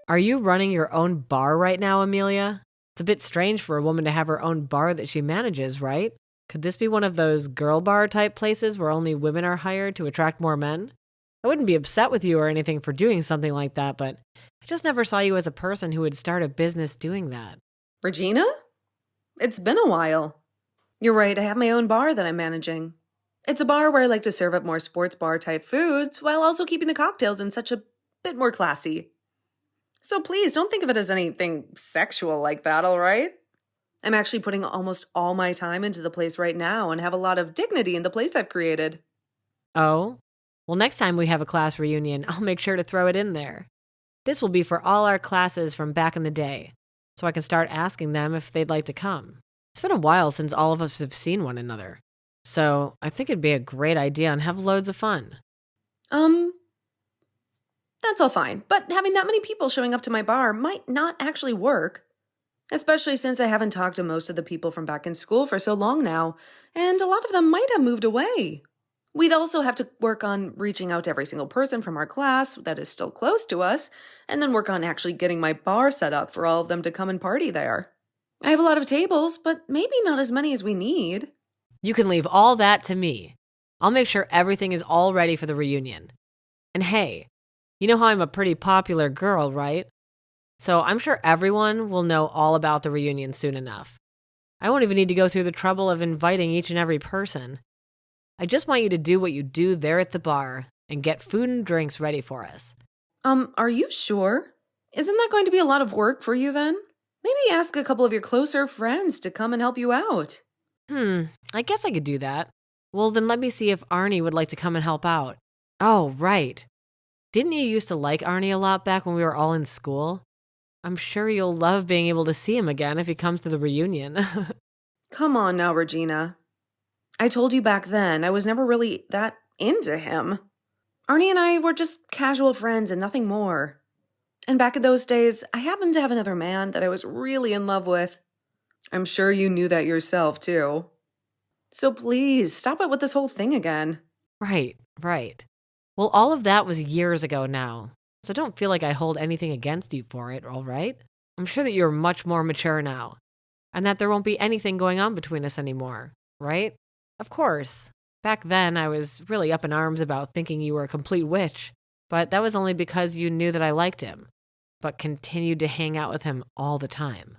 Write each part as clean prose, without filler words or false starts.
Are you running your own bar right now, Amelia? It's a bit strange for a woman to have her own bar that she manages, right? Could this be one of those girl bar type places where only women are hired to attract more men? I wouldn't be upset with you or anything for doing something like that, but I just never saw you as a person who would start a business doing that. Regina? It's been a while. You're right, I have my own bar that I'm managing. It's a bar where I like to serve up more sports bar type foods while also keeping the cocktails in such a bit more classy. So please don't think of it as anything sexual like that, all right? I'm actually putting almost all my time into the place right now and have a lot of dignity in the place I've created. Oh? Well, next time we have a class reunion, I'll make sure to throw it in there. This will be for all our classes from back in the day, so I can start asking them if they'd like to come. It's been a while since all of us have seen one another, so I think it'd be a great idea and have loads of fun. Um, that's all fine, but having that many people showing up to my bar might not actually work. Especially since I haven't talked to most of the people from back in school for so long now, and a lot of them might have moved away. We'd also have to work on reaching out to every single person from our class that is still close to us, and then work on actually getting my bar set up for all of them to come and party there. I have a lot of tables, but maybe not as many as we need. You can leave all that to me. I'll make sure everything is all ready for the reunion. And hey, you know how I'm a pretty popular girl, right? So I'm sure everyone will know all about the reunion soon enough. I won't even need to go through the trouble of inviting each and every person. I just want you to do what you do there at the bar and get food and drinks ready for us. Are you sure? Isn't that going to be a lot of work for you then? Maybe ask a couple of your closer friends to come and help you out. I guess I could do that. Well, then let me see if Arnie would like to come and help out. Oh, right. Didn't you used to like Arnie a lot back when we were all in school? I'm sure you'll love being able to see him again if he comes to the reunion. Come on now, Regina. I told you back then I was never really that into him. Arnie and I were just casual friends and nothing more. And back in those days, I happened to have another man that I was really in love with. I'm sure you knew that yourself, too. So please, stop it with this whole thing again. Right, right. Well, all of that was years ago now, so don't feel like I hold anything against you for it, all right? I'm sure that you're much more mature now, and that there won't be anything going on between us anymore, right? Of course. Back then, I was really up in arms about thinking you were a complete witch, but that was only because you knew that I liked him, but continued to hang out with him all the time.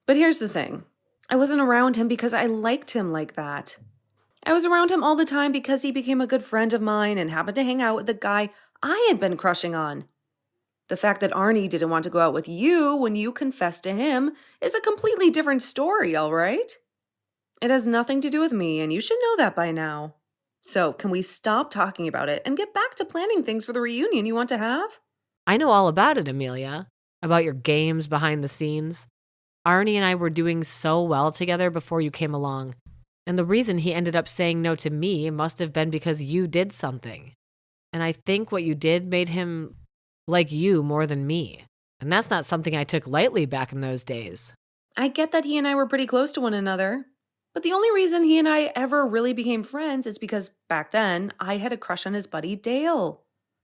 But here's the thing. I wasn't around him because I liked him like that. I was around him all the time because he became a good friend of mine and happened to hang out with the guy I had been crushing on. The fact that Arnie didn't want to go out with you when you confessed to him is a completely different story, all right? It has nothing to do with me, and you should know that by now. So, can we stop talking about it and get back to planning things for the reunion you want to have? I know all about it, Amelia, about your games behind the scenes. Arnie and I were doing so well together before you came along, and the reason he ended up saying no to me must have been because you did something. And I think what you did made him like you more than me. And that's not something I took lightly back in those days. I get that he and I were pretty close to one another, but the only reason he and I ever really became friends is because back then I had a crush on his buddy Dale.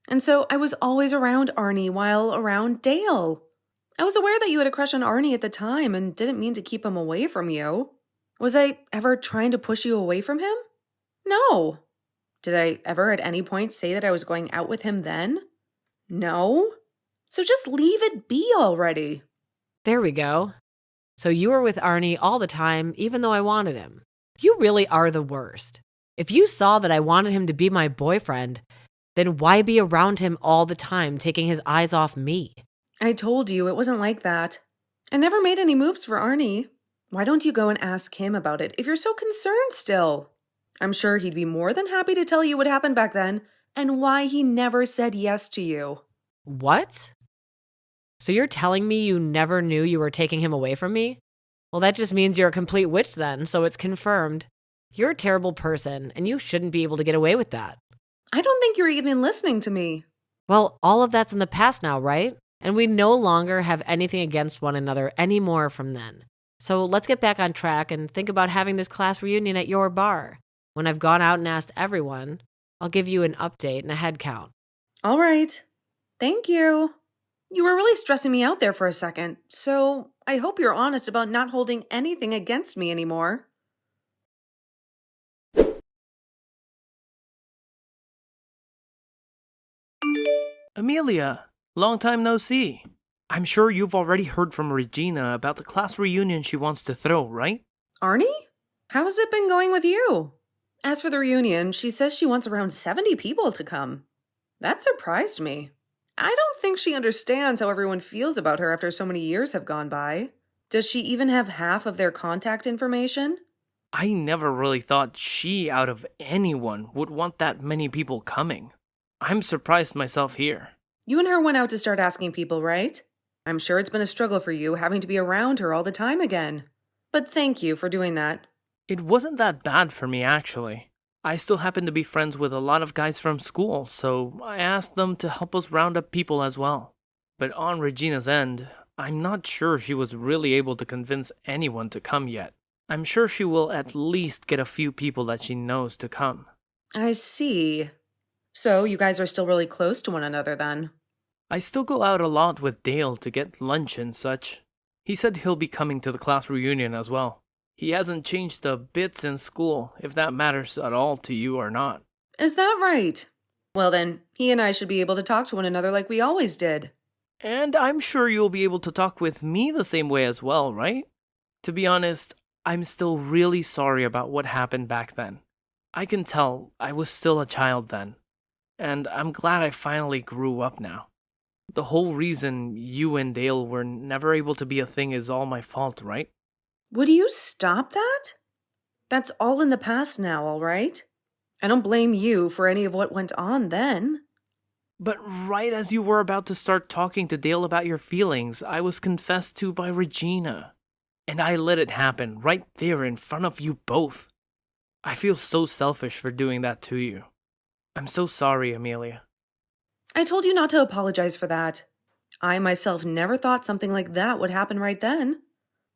And so I was always around Arnie while around Dale. I was aware that you had a crush on Arnie at the time and didn't mean to keep him away from you. Was I ever trying to push you away from him? No. Did I ever at any point say that I was going out with him then? No. So just leave it be already. There we go. So you were with Arnie all the time, even though I wanted him. You really are the worst. If you saw that I wanted him to be my boyfriend, then why be around him all the time, taking his eyes off me? I told you it wasn't like that. I never made any moves for Arnie. Why don't you go and ask him about it if you're so concerned still? I'm sure he'd be more than happy to tell you what happened back then and why he never said yes to you. What? So you're telling me you never knew you were taking him away from me? Well, that just means you're a complete witch then, so it's confirmed. You're a terrible person, and you shouldn't be able to get away with that. I don't think you're even listening to me. Well, all of that's in the past now, right? And we no longer have anything against one another anymore from then. So let's get back on track and think about having this class reunion at your bar. When I've gone out and asked everyone, I'll give you an update and a head count. All right. Thank you. You were really stressing me out there for a second, so I hope you're honest about not holding anything against me anymore. Amelia, long time no see. I'm sure you've already heard from Regina about the class reunion she wants to throw, right? Arnie? How has it been going with you? As for the reunion, she says she wants around 70 people to come. That surprised me. I don't think she understands how everyone feels about her after so many years have gone by. Does she even have half of their contact information? I never really thought she, out of anyone, would want that many people coming. I'm surprised myself here. You and her went out to start asking people, right? I'm sure it's been a struggle for you having to be around her all the time again. But thank you for doing that. It wasn't that bad for me, actually. I still happen to be friends with a lot of guys from school, so I asked them to help us round up people as well. But on Regina's end, I'm not sure she was really able to convince anyone to come yet. I'm sure she will at least get a few people that she knows to come. I see. So you guys are still really close to one another then? I still go out a lot with Dale to get lunch and such. He said he'll be coming to the class reunion as well. He hasn't changed a bit since school, if that matters at all to you or not. Is that right? Well then, he and I should be able to talk to one another like we always did. And I'm sure you'll be able to talk with me the same way as well, right? To be honest, I'm still really sorry about what happened back then. I can tell I was still a child then. And I'm glad I finally grew up now. The whole reason you and Dale were never able to be a thing is all my fault, right? Would you stop that? That's all in the past now, all right? I don't blame you for any of what went on then. But right as you were about to start talking to Dale about your feelings, I was confessed to by Regina. And I let it happen right there in front of you both. I feel so selfish for doing that to you. I'm so sorry, Amelia. I told you not to apologize for that. I myself never thought something like that would happen right then.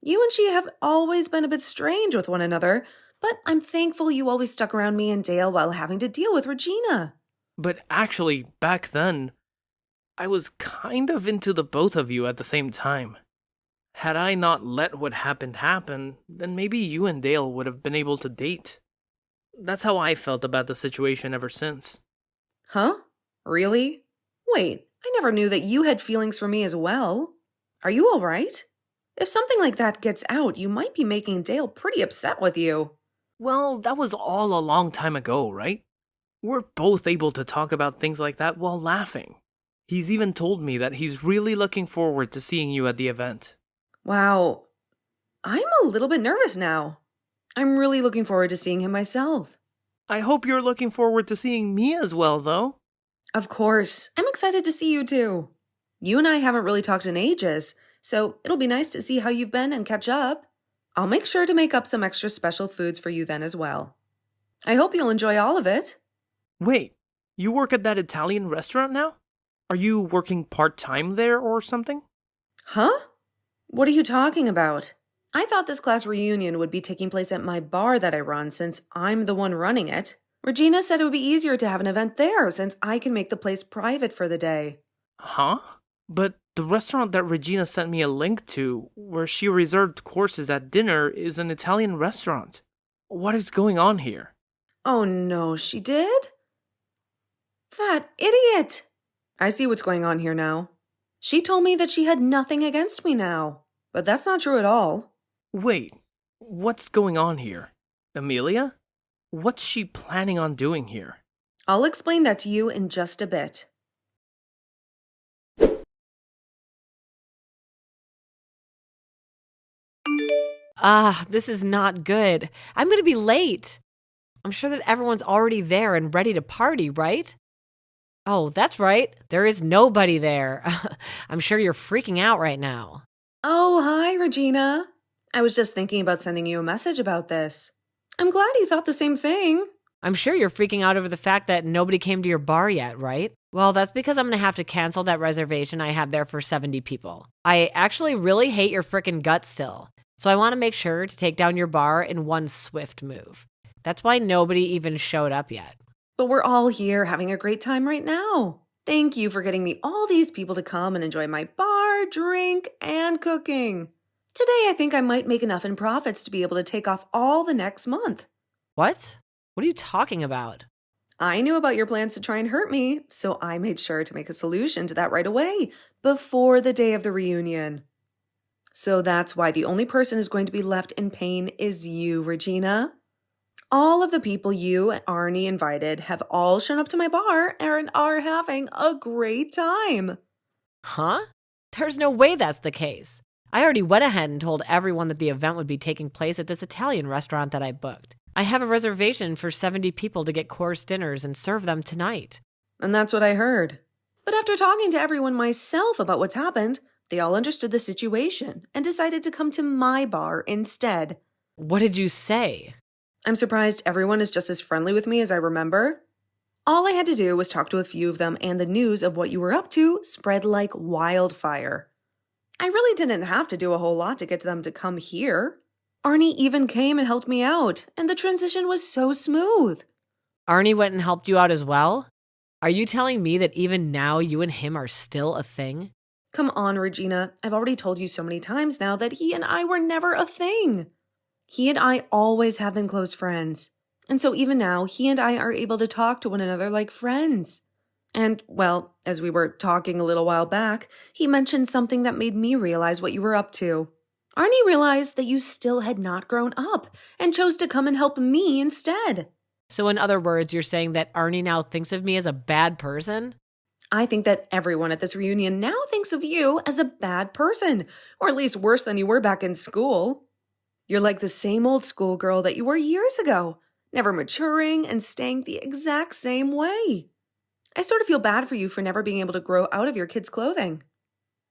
You and she have always been a bit strange with one another, but I'm thankful you always stuck around me and Dale while having to deal with Regina. But actually, back then, I was kind of into the both of you at the same time. Had I not let what happened happen, then maybe you and Dale would have been able to date. That's how I felt about the situation ever since. Huh? Really? Wait, I never knew that you had feelings for me as well. Are you all right? If something like that gets out, you might be making Dale pretty upset with you. Well, that was all a long time ago, right? We're both able to talk about things like that while laughing. He's even told me that he's really looking forward to seeing you at the event. Wow, I'm a little bit nervous now. I'm really looking forward to seeing him myself. I hope you're looking forward to seeing me as well, though. Of course, I'm excited to see you too. You and I haven't really talked in ages, so it'll be nice to see how you've been and catch up. I'll make sure to make up some extra special foods for you then as well. I hope you'll enjoy all of it. Wait, you work at that Italian restaurant now? Are you working part-time there or something? Huh? What are you talking about? I thought this class reunion would be taking place at my bar that I run since I'm the one running it. Regina said it would be easier to have an event there since I can make the place private for the day. Huh? But the restaurant that Regina sent me a link to, where she reserved courses at dinner, is an Italian restaurant. What is going on here? Oh no, she did? That idiot! I see what's going on here now. She told me that she had nothing against me now, but that's not true at all. Wait, what's going on here? Amelia? What's she planning on doing here? I'll explain that to you in just a bit. This is not good. I'm going to be late. I'm sure that everyone's already there and ready to party, right? Oh, that's right. There is nobody there. I'm sure you're freaking out right now. Oh, hi, Regina. I was just thinking about sending you a message about this. I'm glad you thought the same thing. I'm sure you're freaking out over the fact that nobody came to your bar yet, right? Well, that's because I'm going to have to cancel that reservation I had there for 70 people. I actually really hate your frickin' guts still. So I want to make sure to take down your bar in one swift move. That's why nobody even showed up yet. But we're all here having a great time right now. Thank you for getting me all these people to come and enjoy my bar, drink, and cooking. Today, I think I might make enough in profits to be able to take off all the next month. What? What are you talking about? I knew about your plans to try and hurt me, so I made sure to make a solution to that right away, before the day of the reunion. So that's why the only person who's going to be left in pain is you, Regina. All of the people you and Arnie invited have all shown up to my bar and are having a great time. Huh? There's no way that's the case. I already went ahead and told everyone that the event would be taking place at this Italian restaurant that I booked. I have a reservation for 70 people to get course dinners and serve them tonight. And that's what I heard. But after talking to everyone myself about what's happened, they all understood the situation and decided to come to my bar instead. What did you say? I'm surprised everyone is just as friendly with me as I remember. All I had to do was talk to a few of them, and the news of what you were up to spread like wildfire. I really didn't have to do a whole lot to get them to come here. Arnie even came and helped me out, and the transition was so smooth. Arnie went and helped you out as well? Are you telling me that even now you and him are still a thing? Come on, Regina. I've already told you so many times now that he and I were never a thing. He and I always have been close friends. And so even now, he and I are able to talk to one another like friends. And, well, as we were talking a little while back, he mentioned something that made me realize what you were up to. Arnie realized that you still had not grown up and chose to come and help me instead. So in other words, you're saying that Arnie now thinks of me as a bad person? I think that everyone at this reunion now thinks of you as a bad person, or at least worse than you were back in school. You're like the same old schoolgirl that you were years ago, never maturing and staying the exact same way. I sort of feel bad for you for never being able to grow out of your kids' clothing.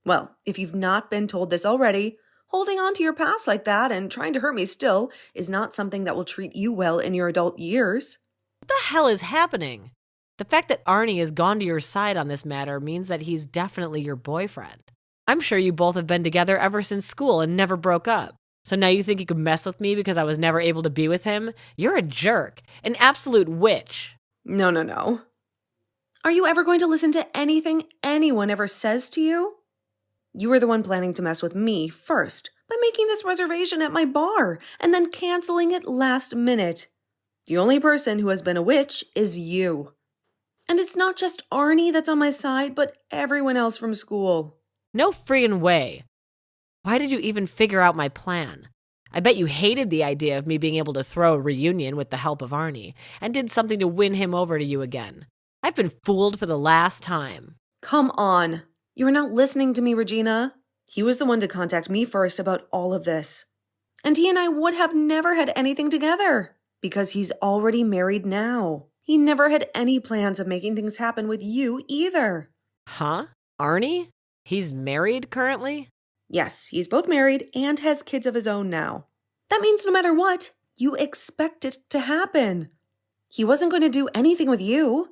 Well, if you've not been told this already, holding on to your past like that and trying to hurt me still is not something that will treat you well in your adult years. What the hell is happening? The fact that Arnie has gone to your side on this matter means that he's definitely your boyfriend. I'm sure you both have been together ever since school and never broke up. So now you think you can mess with me because I was never able to be with him? You're a jerk, an absolute witch. No. Are you ever going to listen to anything anyone ever says to you? You were the one planning to mess with me first by making this reservation at my bar and then canceling it last minute. The only person who has been a witch is you. And it's not just Arnie that's on my side, but everyone else from school. No friggin' way. Why did you even figure out my plan? I bet you hated the idea of me being able to throw a reunion with the help of Arnie and did something to win him over to you again. I've been fooled for the last time. Come on. You are not listening to me, Regina. He was the one to contact me first about all of this. And he and I would have never had anything together because he's already married now. He never had any plans of making things happen with you either. Huh? Arnie? He's married currently? Yes, he's both married and has kids of his own now. That means no matter what, you expect it to happen. He wasn't going to do anything with you.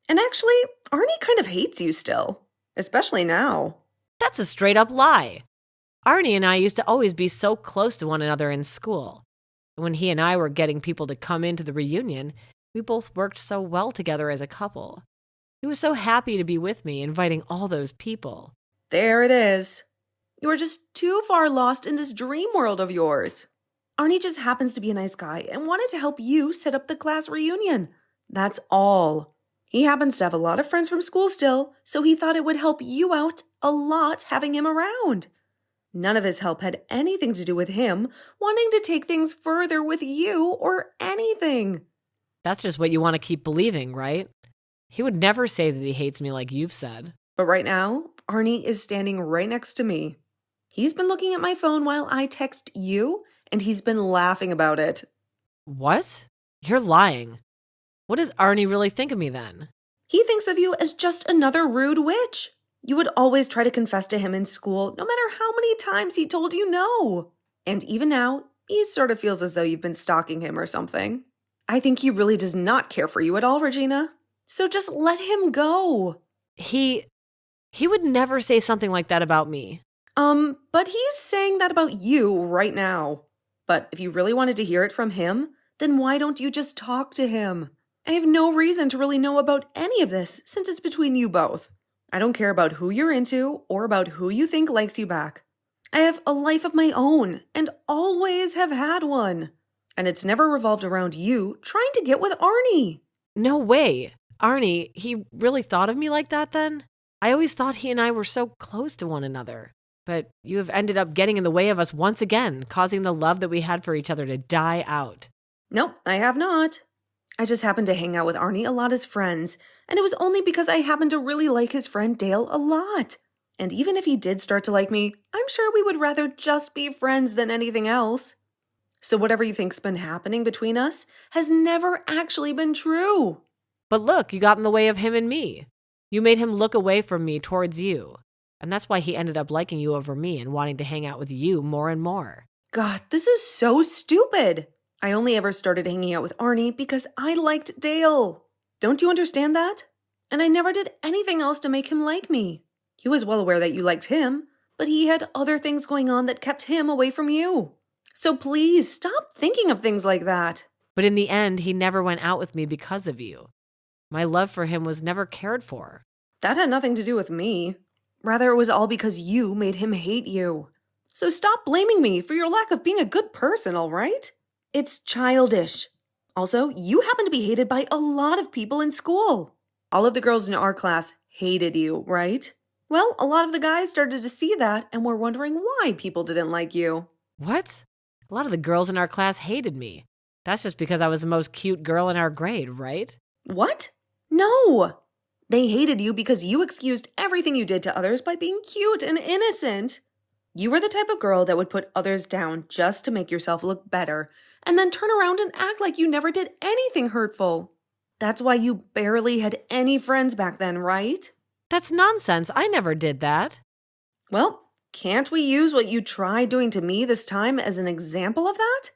And actually, Arnie kind of hates you still, especially now. That's a straight up lie. Arnie and I used to always be so close to one another in school. When he and I were getting people to come into the reunion, we both worked so well together as a couple. He was so happy to be with me, inviting all those people. There it is. You are just too far lost in this dream world of yours. Arnie just happens to be a nice guy and wanted to help you set up the class reunion. That's all. He happens to have a lot of friends from school still, so he thought it would help you out a lot having him around. None of his help had anything to do with him wanting to take things further with you or anything. That's just what you want to keep believing, right? He would never say that he hates me like you've said. But right now, Arnie is standing right next to me. He's been looking at my phone while I text you, and he's been laughing about it. What? You're lying. What does Arnie really think of me then? He thinks of you as just another rude witch. You would always try to confess to him in school, no matter how many times he told you no. And even now, he sort of feels as though you've been stalking him or something. I think he really does not care for you at all, Regina. So just let him go. He would never say something like that about me. But he's saying that about you right now. But if you really wanted to hear it from him, then why don't you just talk to him? I have no reason to really know about any of this since it's between you both. I don't care about who you're into or about who you think likes you back. I have a life of my own and always have had one. And it's never revolved around you trying to get with Arnie. No way. Arnie, he really thought of me like that then? I always thought he and I were so close to one another. But you have ended up getting in the way of us once again, causing the love that we had for each other to die out. Nope, I have not. I just happened to hang out with Arnie a lot as friends, and it was only because I happened to really like his friend Dale a lot. And even if he did start to like me, I'm sure we would rather just be friends than anything else. So whatever you think's been happening between us has never actually been true. But look, you got in the way of him and me. You made him look away from me towards you. And that's why he ended up liking you over me and wanting to hang out with you more and more. God, this is so stupid. I only ever started hanging out with Arnie because I liked Dale. Don't you understand that? And I never did anything else to make him like me. He was well aware that you liked him, but he had other things going on that kept him away from you. So please stop thinking of things like that. But in the end, he never went out with me because of you. My love for him was never cared for. That had nothing to do with me. Rather, it was all because you made him hate you. So stop blaming me for your lack of being a good person, all right? It's childish. Also, you happen to be hated by a lot of people in school. All of the girls in our class hated you, right? Well, a lot of the guys started to see that and were wondering why people didn't like you. What? A lot of the girls in our class hated me. That's just because I was the most cute girl in our grade, right? What? No! They hated you because you excused everything you did to others by being cute and innocent. You were the type of girl that would put others down just to make yourself look better, and then turn around and act like you never did anything hurtful. That's why you barely had any friends back then, right? That's nonsense. I never did that. Well, can't we use what you tried doing to me this time as an example of that?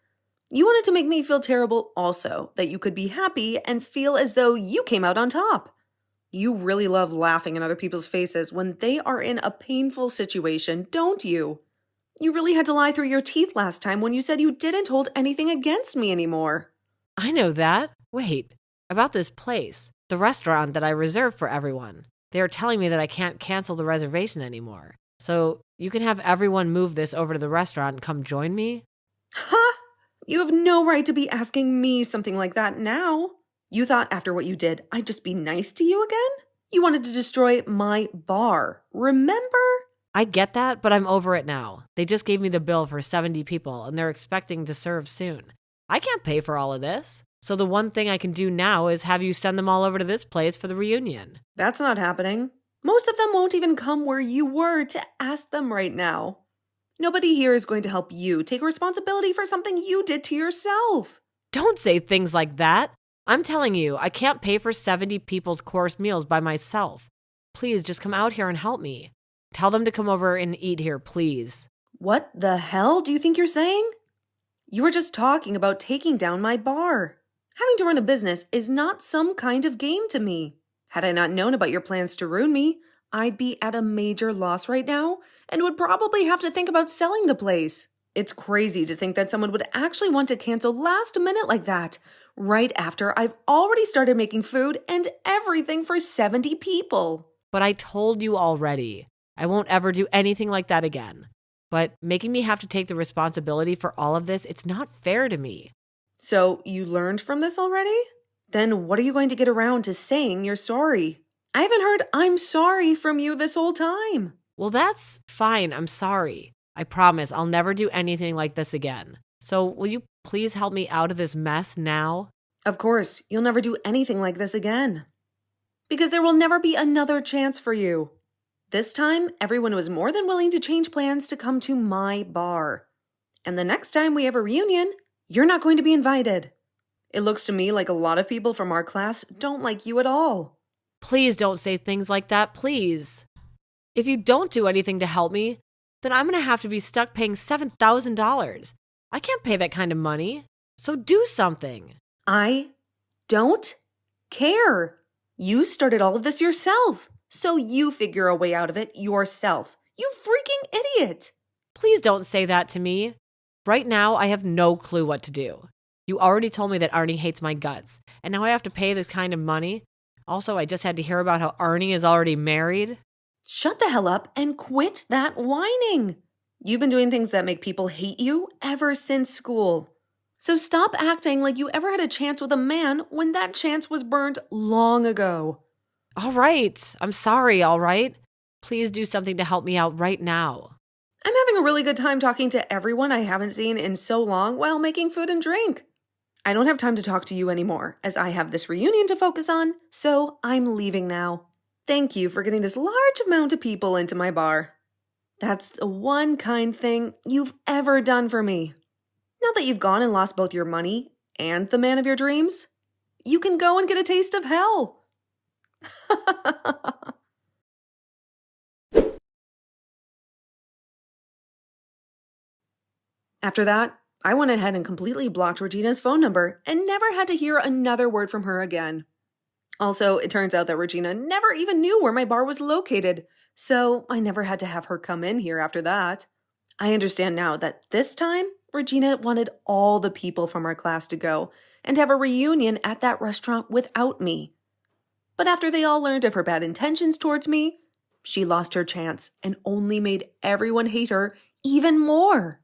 You wanted to make me feel terrible also, that you could be happy and feel as though you came out on top. You really love laughing in other people's faces when they are in a painful situation, don't you? You really had to lie through your teeth last time when you said you didn't hold anything against me anymore. I know that. Wait, about this place, the restaurant that I reserved for everyone. They are telling me that I can't cancel the reservation anymore. So you can have everyone move this over to the restaurant and come join me? Ha! You have no right to be asking me something like that now. You thought after what you did, I'd just be nice to you again? You wanted to destroy my bar, remember? I get that, but I'm over it now. They just gave me the bill for 70 people, and they're expecting to serve soon. I can't pay for all of this. So the one thing I can do now is have you send them all over to this place for the reunion. That's not happening. Most of them won't even come where you were to ask them right now. Nobody here is going to help you take responsibility for something you did to yourself. Don't say things like that. I'm telling you, I can't pay for 70 people's course meals by myself. Please just come out here and help me. Tell them to come over and eat here, please. What the hell do you think you're saying? You were just talking about taking down my bar. Having to run a business is not some kind of game to me. Had I not known about your plans to ruin me, I'd be at a major loss right now and would probably have to think about selling the place. It's crazy to think that someone would actually want to cancel last minute like that, right after I've already started making food and everything for 70 people. But I told you already. I won't ever do anything like that again. But making me have to take the responsibility for all of this, it's not fair to me. So you learned from this already? Then what are you going to get around to saying you're sorry? I haven't heard I'm sorry from you this whole time. Well, that's fine. I'm sorry. I promise I'll never do anything like this again. So will you please help me out of this mess now? Of course, you'll never do anything like this again. Because there will never be another chance for you. This time, everyone was more than willing to change plans to come to my bar. And the next time we have a reunion, you're not going to be invited. It looks to me like a lot of people from our class don't like you at all. Please don't say things like that, please. If you don't do anything to help me, then I'm going to have to be stuck paying $7,000. I can't pay that kind of money. So do something. I don't care. You started all of this yourself, so you figure a way out of it yourself. You freaking idiot. Please don't say that to me. Right now, I have no clue what to do. You already told me that Arnie hates my guts, and now I have to pay this kind of money. Also, I just had to hear about how Arnie is already married. Shut the hell up and quit that whining. You've been doing things that make people hate you ever since school. So stop acting like you ever had a chance with a man when that chance was burned long ago. All right, I'm sorry, all right? Please do something to help me out right now. I'm having a really good time talking to everyone I haven't seen in so long while making food and drink. I don't have time to talk to you anymore, as I have this reunion to focus on, so I'm leaving now. Thank you for getting this large amount of people into my bar. That's the one kind thing you've ever done for me. Now that you've gone and lost both your money and the man of your dreams, you can go and get a taste of hell. After that, I went ahead and completely blocked Regina's phone number and never had to hear another word from her again. Also, it turns out that Regina never even knew where my bar was located, so I never had to have her come in here after that. I understand now that this time, Regina wanted all the people from our class to go and have a reunion at that restaurant without me. But after they all learned of her bad intentions towards me, she lost her chance and only made everyone hate her even more.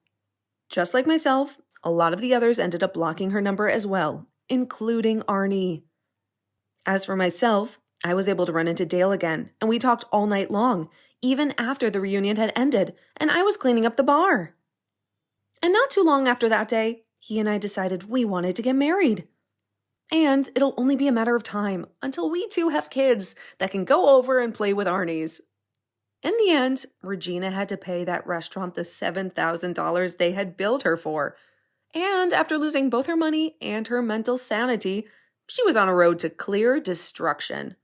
Just like myself, a lot of the others ended up blocking her number as well, including Arnie. As for myself, I was able to run into Dale again, and we talked all night long, even after the reunion had ended, and I was cleaning up the bar. And not too long after that day, he and I decided we wanted to get married. And it'll only be a matter of time until we two have kids that can go over and play with Arnie's. In the end, Regina had to pay that restaurant the $7,000 they had billed her for. And after losing both her money and her mental sanity, she was on a road to clear destruction.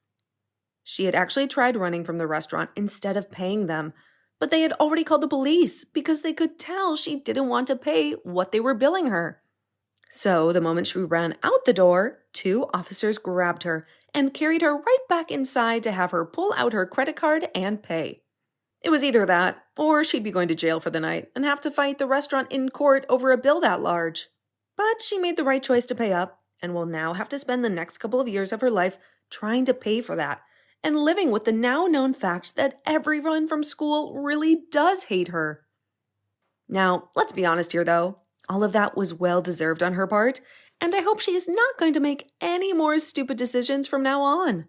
She had actually tried running from the restaurant instead of paying them, but they had already called the police because they could tell she didn't want to pay what they were billing her. So the moment she ran out the door, 2 officers grabbed her and carried her right back inside to have her pull out her credit card and pay. It was either that, or she'd be going to jail for the night and have to fight the restaurant in court over a bill that large. But she made the right choice to pay up, and will now have to spend the next couple of years of her life trying to pay for that, and living with the now known fact that everyone from school really does hate her. Now, let's be honest here though, all of that was well deserved on her part, and I hope she is not going to make any more stupid decisions from now on.